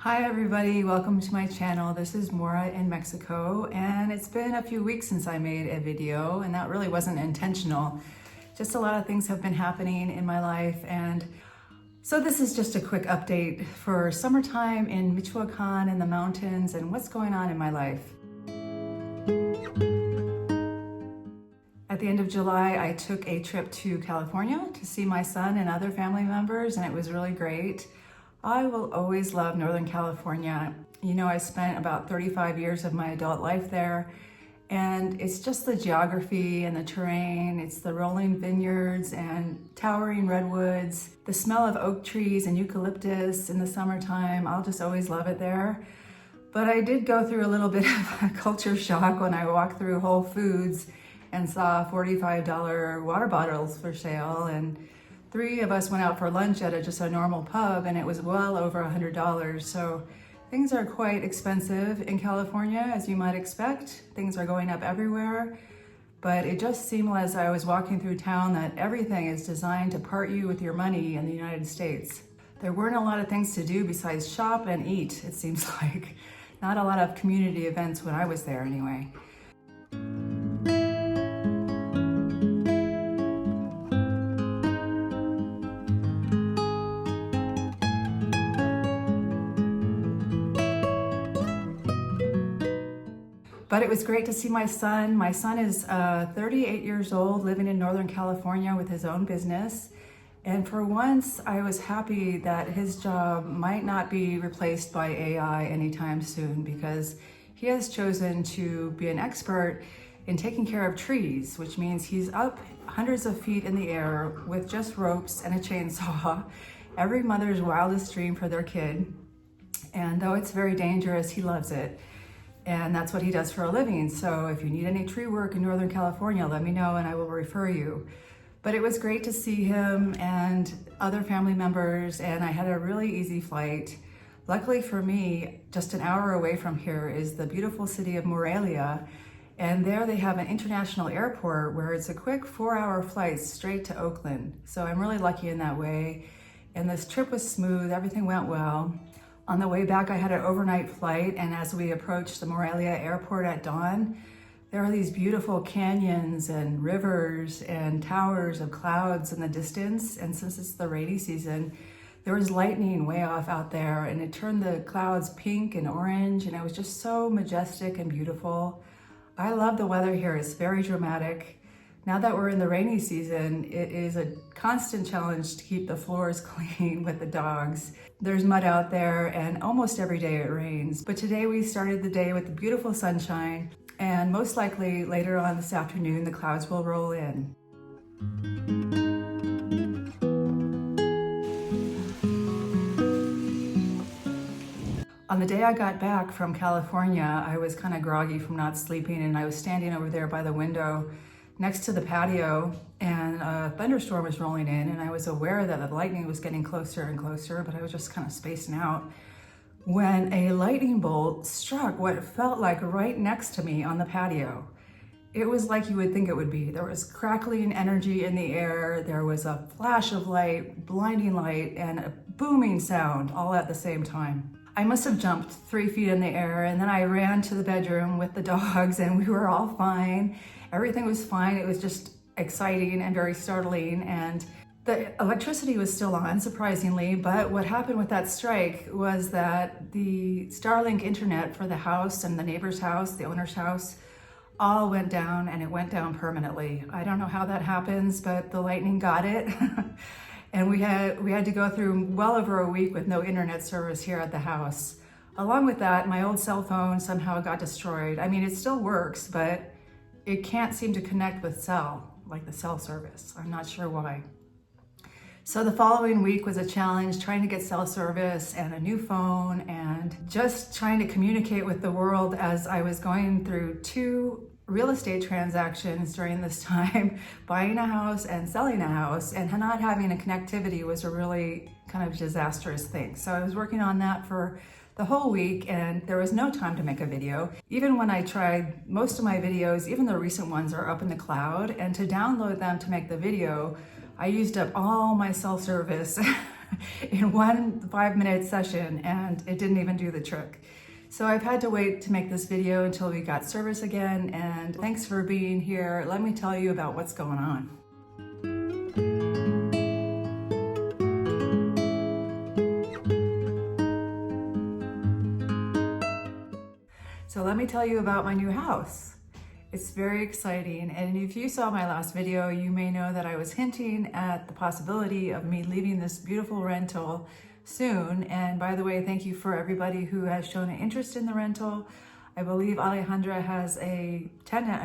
Hi everybody, welcome to my channel. This is Mora in Mexico, and it's been a few weeks since I made a video, and that really wasn't intentional. Just a lot of things have been happening in my life, and so this is just a quick update for summertime in Michoacan in the mountains and what's going on in my life. At the end of July, I took a trip to California to see my son and other family members, and it was really great. I will always love Northern California. You know, I spent about 35 years of my adult life there, and it's just the geography and the terrain. It's the rolling vineyards and towering redwoods, the smell of oak trees and eucalyptus in the summertime. I'll just always love it there. But I did go through a little bit of a culture shock when I walked through Whole Foods and saw $45 water bottles for sale, and three of us went out for lunch at just a normal pub, and it was well over $100. So things are quite expensive in California, as you might expect. Things are going up everywhere, but it just seemed as I was walking through town that everything is designed to part you with your money in the United States. There weren't a lot of things to do besides shop and eat, it seems like. Not a lot of community events when I was there anyway. But it was great to see my son. My son is 38 years old, living in Northern California with his own business. And for once, I was happy that his job might not be replaced by AI anytime soon, because he has chosen to be an expert in taking care of trees, which means he's up hundreds of feet in the air with just ropes and a chainsaw, every mother's wildest dream for their kid. And though it's very dangerous, he loves it. And that's what he does for a living. So if you need any tree work in Northern California, let me know and I will refer you. But it was great to see him and other family members, and I had a really easy flight. Luckily for me, just an hour away from here is the beautiful city of Morelia, and there they have an international airport where it's a quick 4-hour flight straight to Oakland. So I'm really lucky in that way. And this trip was smooth, everything went well. On the way back, I had an overnight flight, and as we approached the Morelia airport at dawn, there are these beautiful canyons and rivers and towers of clouds in the distance. And since it's the rainy season, there was lightning way off out there, and it turned the clouds pink and orange, and it was just so majestic and beautiful. I love the weather here. It's very dramatic. Now that we're in the rainy season, it is a constant challenge to keep the floors clean with the dogs. There's mud out there, and almost every day it rains. But today we started the day with the beautiful sunshine, and most likely later on this afternoon, the clouds will roll in. On the day I got back from California, I was kind of groggy from not sleeping, and I was standing over there by the window next to the patio, and a thunderstorm was rolling in, and I was aware that the lightning was getting closer and closer, but I was just kind of spacing out when a lightning bolt struck what felt like right next to me on the patio. It was like you would think it would be. There was crackling energy in the air, there was a flash of light, blinding light, and a booming sound all at the same time. I must have jumped 3 feet in the air, and then I ran to the bedroom with the dogs, and we were all fine. Everything was fine. It was just exciting and very startling, and the electricity was still on, surprisingly, but what happened with that strike was that the Starlink internet for the house and the neighbor's house, the owner's house, all went down, and it went down permanently. I don't know how that happens, but the lightning got it. And we had to go through well over a week with no internet service here at the house. Along with that, my old cell phone somehow got destroyed. I mean, it still works, but it can't seem to connect with cell, like the cell service. I'm not sure why. So the following week was a challenge, trying to get cell service and a new phone, and just trying to communicate with the world as I was going through 2 real estate transactions during this time, buying a house and selling a house, and not having a connectivity was a really kind of disastrous thing. So I was working on that for the whole week, and there was no time to make a video. Even when I tried, most of my videos, even the recent ones, are up in the cloud, and to download them to make the video, I used up all my cell service in one 5-minute session, and it didn't even do the trick. So I've had to wait to make this video until we got service again, and thanks for being here. Let me tell you about what's going on. So let me tell you about my new house. It's very exciting, and if you saw my last video, you may know that I was hinting at the possibility of me leaving this beautiful rental soon. And by the way, thank you for everybody who has shown an interest in the rental. I believe Alejandra has a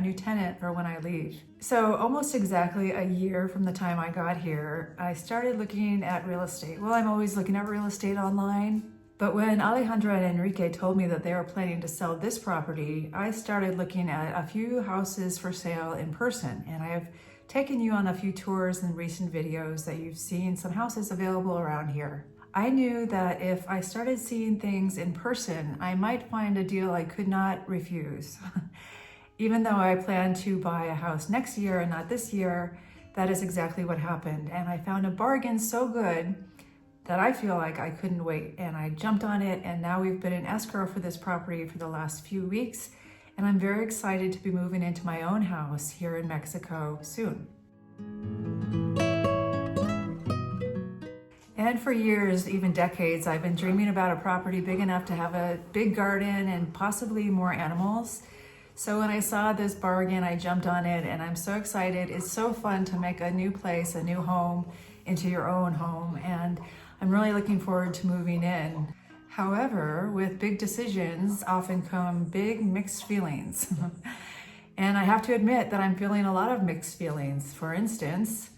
new tenant for when I leave. So almost exactly a year from the time I got here, I started looking at real estate. Well, I'm always looking at real estate online. But when Alejandra and Enrique told me that they were planning to sell this property, I started looking at a few houses for sale in person. And I have taken you on a few tours in recent videos that you've seen some houses available around here. I knew that if I started seeing things in person, I might find a deal I could not refuse. Even though I plan to buy a house next year and not this year, that is exactly what happened. And I found a bargain so good that I feel like I couldn't wait, and I jumped on it, and now we've been in escrow for this property for the last few weeks, and I'm very excited to be moving into my own house here in Mexico soon. And for years, even decades, I've been dreaming about a property big enough to have a big garden and possibly more animals. So when I saw this bargain, I jumped on it, and I'm so excited. It's so fun to make a new place, a new home, into your own home, and I'm really looking forward to moving in. However, with big decisions often come big mixed feelings. And I have to admit that I'm feeling a lot of mixed feelings. For instance,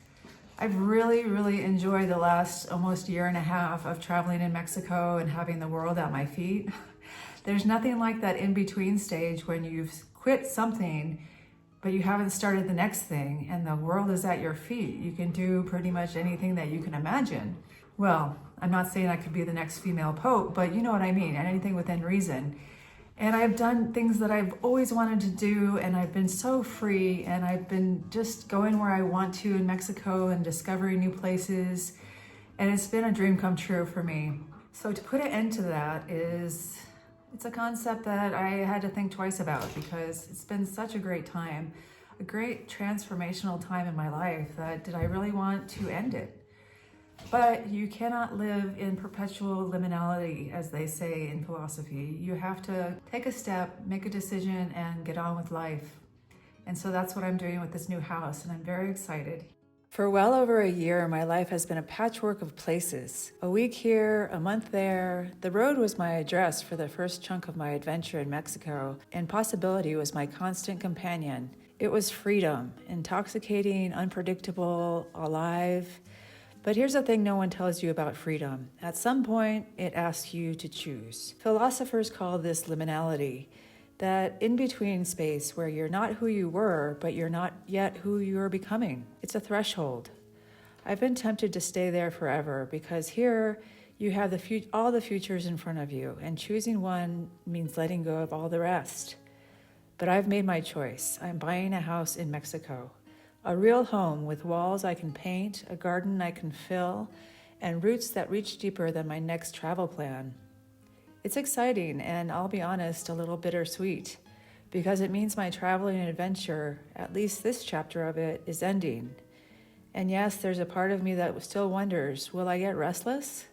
I've really enjoyed the last almost year and a half of traveling in Mexico and having the world at my feet. There's nothing like that in-between stage when you've quit something but you haven't started the next thing and the world is at your feet. You can do pretty much anything that you can imagine. Well, I'm not saying I could be the next female pope, but you know what I mean, and anything within reason. And I've done things that I've always wanted to do, and I've been so free, and I've been just going where I want to in Mexico and discovering new places, and it's been a dream come true for me. So to put an end to that it's a concept that I had to think twice about, because it's been such a great time, a great transformational time in my life, that did I really want to end it? But you cannot live in perpetual liminality, as they say in philosophy. You have to take a step, make a decision, and get on with life. And so that's what I'm doing with this new house, and I'm very excited. For well over a year, my life has been a patchwork of places. A week here, a month there. The road was my address for the first chunk of my adventure in Mexico, and possibility was my constant companion. It was freedom, intoxicating, unpredictable, alive. But here's the thing no one tells you about freedom. At some point, it asks you to choose. Philosophers call this liminality, that in-between space where you're not who you were, but you're not yet who you're becoming. It's a threshold. I've been tempted to stay there forever, because here you have all the futures in front of you, and choosing one means letting go of all the rest. But I've made my choice. I'm buying a house in Mexico. A real home with walls I can paint, a garden I can fill, and roots that reach deeper than my next travel plan. It's exciting, and I'll be honest, a little bittersweet, because it means my traveling adventure, at least this chapter of it, is ending. And yes, there's a part of me that still wonders, will I get restless?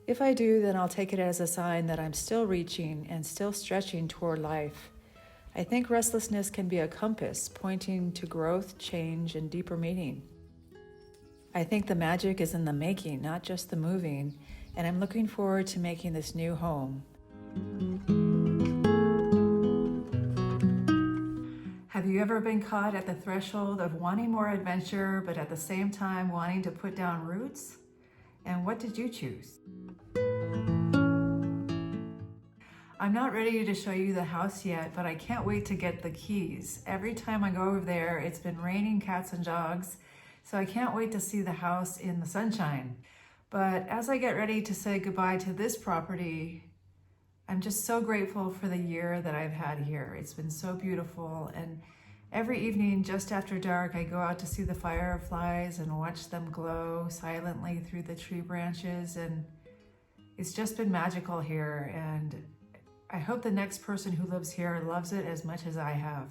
If I do, then I'll take it as a sign that I'm still reaching and still stretching toward life. I think restlessness can be a compass pointing to growth, change, and deeper meaning. I think the magic is in the making, not just the moving, and I'm looking forward to making this new home. Have you ever been caught at the threshold of wanting more adventure, but at the same time wanting to put down roots? And what did you choose? I'm not ready to show you the house yet, but I can't wait to get the keys. Every time I go over there, it's been raining cats and dogs, so I can't wait to see the house in the sunshine. But as I get ready to say goodbye to this property, I'm just so grateful for the year that I've had here. It's been so beautiful, and Every evening, just after dark, I go out to see the fireflies and watch them glow silently through the tree branches, and it's just been magical here, and I hope the next person who lives here loves it as much as I have.